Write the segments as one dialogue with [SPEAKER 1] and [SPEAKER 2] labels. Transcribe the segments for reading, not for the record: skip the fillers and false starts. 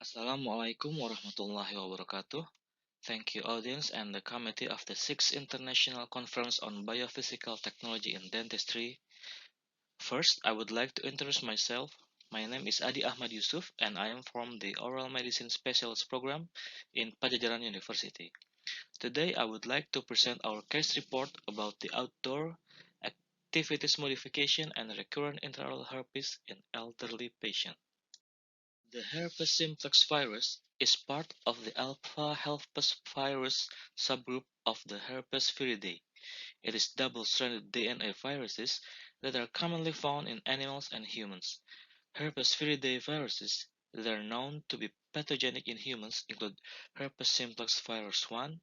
[SPEAKER 1] Assalamualaikum warahmatullahi wabarakatuh. Thank you, audience, and the committee of the 6th International Conference on Biophysical Technology in Dentistry. First, I would like to introduce myself. My name is Ahmad Yusuf, and I am from the Oral Medicine Specialist Program in Pajajaran University. Today, I would like to present our case report about the outdoor activities modification and recurrent intraoral herpes in elderly patients. The herpes simplex virus is part of the alpha herpes virus subgroup of the herpes viridae. It is double-stranded DNA viruses that are commonly found in animals and humans. Herpes viridae viruses that are known to be pathogenic in humans include herpes simplex virus 1,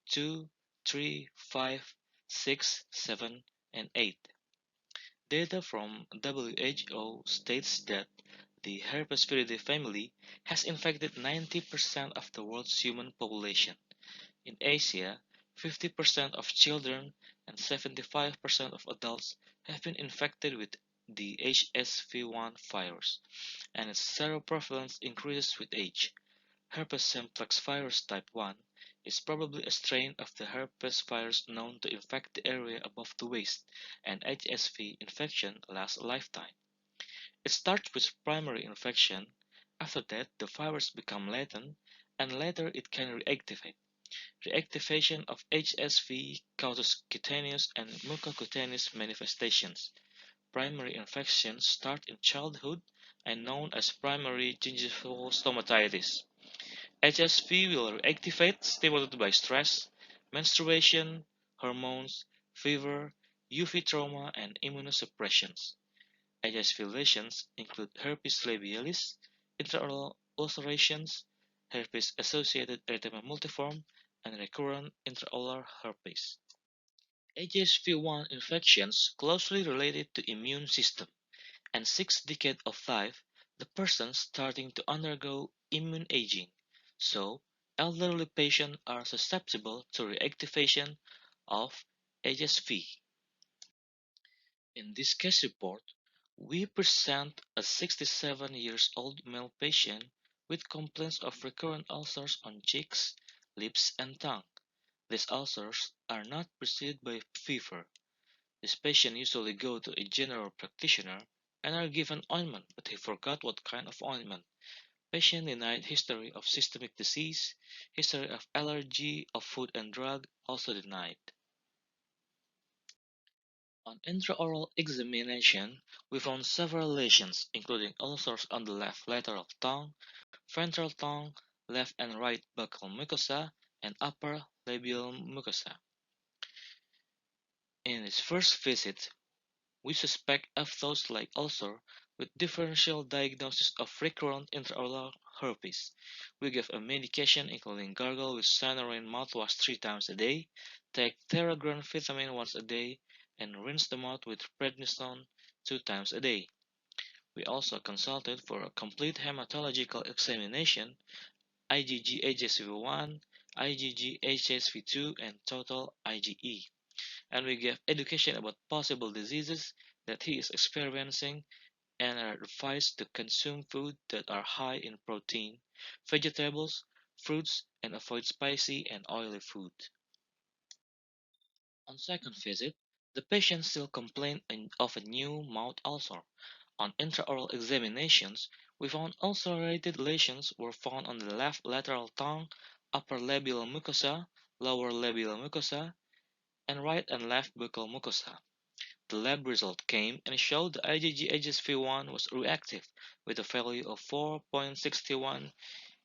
[SPEAKER 1] 2, 3, 5, 6, 7, and 8. Data from WHO states that the Herpesviridae family has infected 90% of the world's human population. In Asia, 50% of children and 75% of adults have been infected with the HSV1 virus, and its seroprevalence increases with age. Herpes simplex virus type 1 is probably a strain of the herpes virus known to infect the area above the waist, and HSV infection lasts a lifetime. It starts with primary infection. After that, the virus becomes latent, and later it can reactivate. Reactivation of HSV causes cutaneous and mucocutaneous manifestations. Primary infections start in childhood and known as primary gingival stomatitis. HSV will reactivate stimulated by stress, menstruation, hormones, fever, UV trauma, and immunosuppressions. HSV lesions include herpes labialis, intraoral ulcerations, herpes-associated erythema multiforme, and recurrent intraocular herpes. HSV1 infections closely related to immune system, and 6 decades of life, the person starting to undergo immune aging. So, elderly patients are susceptible to reactivation of HSV. In this case report, we present a 67 years old male patient with complaints of recurrent ulcers on cheeks, lips, and tongue. These ulcers are not preceded by fever. This patient usually go to a general practitioner and are given ointment, but he forgot what kind of ointment. Patient denied history of systemic disease, history of allergy of food and drug also denied. On intraoral examination, we found several lesions, including ulcers on the left lateral tongue, ventral tongue, left and right buccal mucosa, and upper labial mucosa. In his first visit, we suspect aphthous-like ulcer with differential diagnosis of recurrent intraocular herpes. We give a medication including gargle with cynorrhea mouthwash 3 times a day, take Theragram vitamin once a day, and rinse the mouth with prednisone 2 times a day. We also consulted for a complete hematological examination, IgG HSV1, IgG HSV2, and total IgE, and we gave education about possible diseases that he is experiencing and are advised to consume food that are high in protein, vegetables, fruits, and avoid spicy and oily food. On second visit, the patient still complained of a new mouth ulcer. On intraoral examinations, we found ulcerated lesions were found on the left lateral tongue, upper labial mucosa, lower labial mucosa, and right and left buccal mucosa. The lab result came and showed the IgG-HSV1 was reactive with a value of 4.61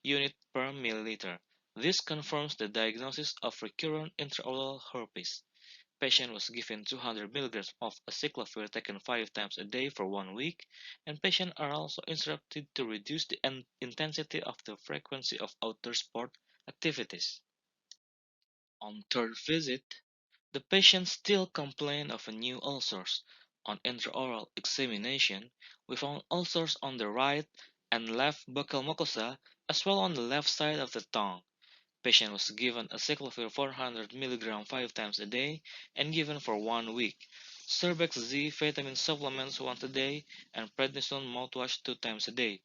[SPEAKER 1] unit per milliliter. This confirms the diagnosis of recurrent intraocular herpes. Patient was given 200 mg of acyclovir taken 5 times a day for 1 week, and patients are also instructed to reduce the intensity of the frequency of outdoor sport activities. On third visit, the patient still complained of a new ulcers. On intraoral examination, we found ulcers on the right and left buccal mucosa as well on the left side of the tongue. Patient was given acyclovir 400 mg 5 times a day and given for 1 week. Cerbex Z vitamin supplements once a day and prednisone mouthwash 2 times a day.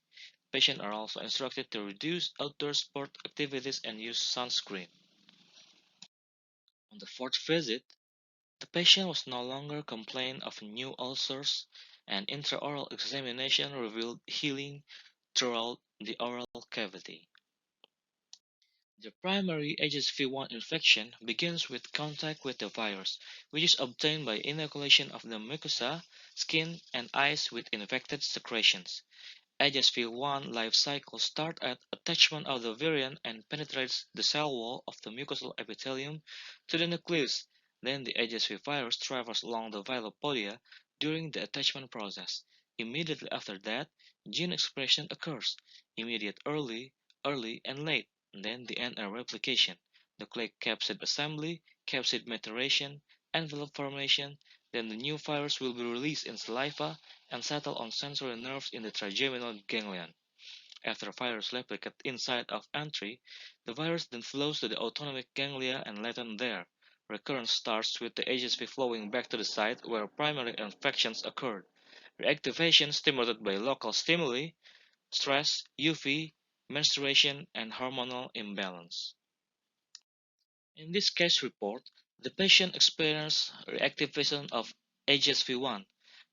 [SPEAKER 1] Patients are also instructed to reduce outdoor sport activities and use sunscreen. On the fourth visit, the patient was no longer complaining of new ulcers, and intraoral examination revealed healing throughout the oral cavity. The primary HSV-1 infection begins with contact with the virus, which is obtained by inoculation of the mucosa, skin, and eyes with infected secretions. HSV-1 life cycle starts at attachment of the virion and penetrates the cell wall of the mucosal epithelium to the nucleus. Then the HSV virus travels along the vilopodia during the attachment process. Immediately after that, gene expression occurs, immediate early, and late, then the end and replication, nucleic capsid assembly, capsid maturation, envelope formation, then the new virus will be released in saliva and settle on sensory nerves in the trigeminal ganglion. After virus replicate inside of entry, the virus then flows to the autonomic ganglia and latent there. Recurrence starts with the HSV flowing back to the site where primary infections occurred. Reactivation stimulated by local stimuli, stress, UV, menstruation, and hormonal imbalance. In this case report, the patient experienced reactivation of HSV1.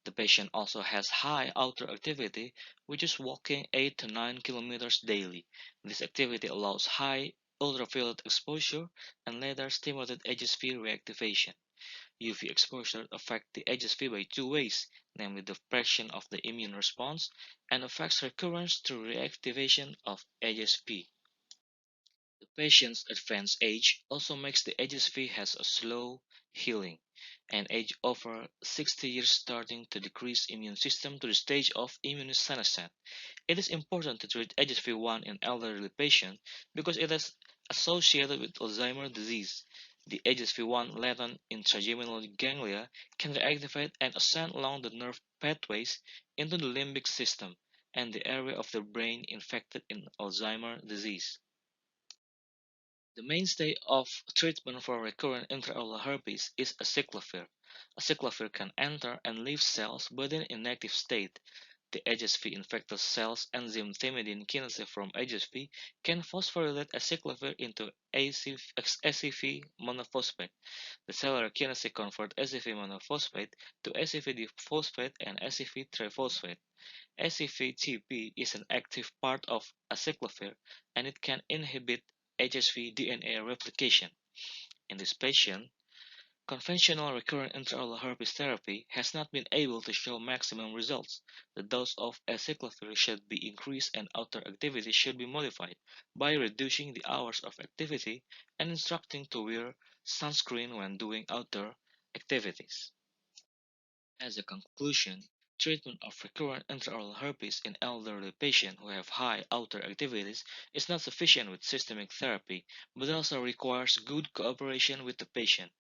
[SPEAKER 1] The patient also has high outdoor activity, which is walking 8 to 9 kilometers daily. This activity allows high ultraviolet exposure and later stimulated HSV reactivation. UV exposure affects the HSV by two ways, namely depression of the immune response and affects recurrence through reactivation of HSV. The patient's advanced age also makes the HSV has a slow healing, and age over 60 years starting to decrease immune system to the stage of immunosenescence. It is important to treat HSV-1 in elderly patients because it is associated with Alzheimer's disease. The HSV-1 latent in trigeminal ganglia can reactivate and ascend along the nerve pathways into the limbic system and the area of the brain infected in Alzheimer's disease. The mainstay of treatment for recurrent intraocular herpes is acyclovir. Acyclovir can enter and leave cells but in inactive state. The HSV infected cells enzyme thymidine kinase from HSV can phosphorylate acyclovir into ACV monophosphate. The cellular kinase converts ACV monophosphate to ACV diphosphate and ACV triphosphate. ACVTP is an active part of acyclovir and it can inhibit HSV DNA replication. In this patient, conventional recurrent intraocular herpes therapy has not been able to show maximum results. The dose of acyclovir should be increased and outdoor activity should be modified by reducing the hours of activity and instructing to wear sunscreen when doing outdoor activities. As a conclusion, treatment of recurrent intraoral herpes in elderly patients who have high outdoor activities is not sufficient with systemic therapy, but also requires good cooperation with the patient.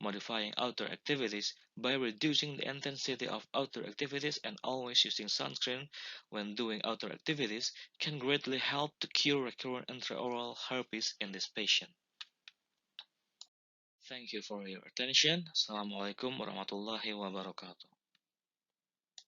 [SPEAKER 1] Modifying outdoor activities by reducing the intensity of outdoor activities and always using sunscreen when doing outdoor activities can greatly help to cure recurrent intraoral herpes in this patient. Thank you for your attention. Assalamualaikum warahmatullahi wabarakatuh.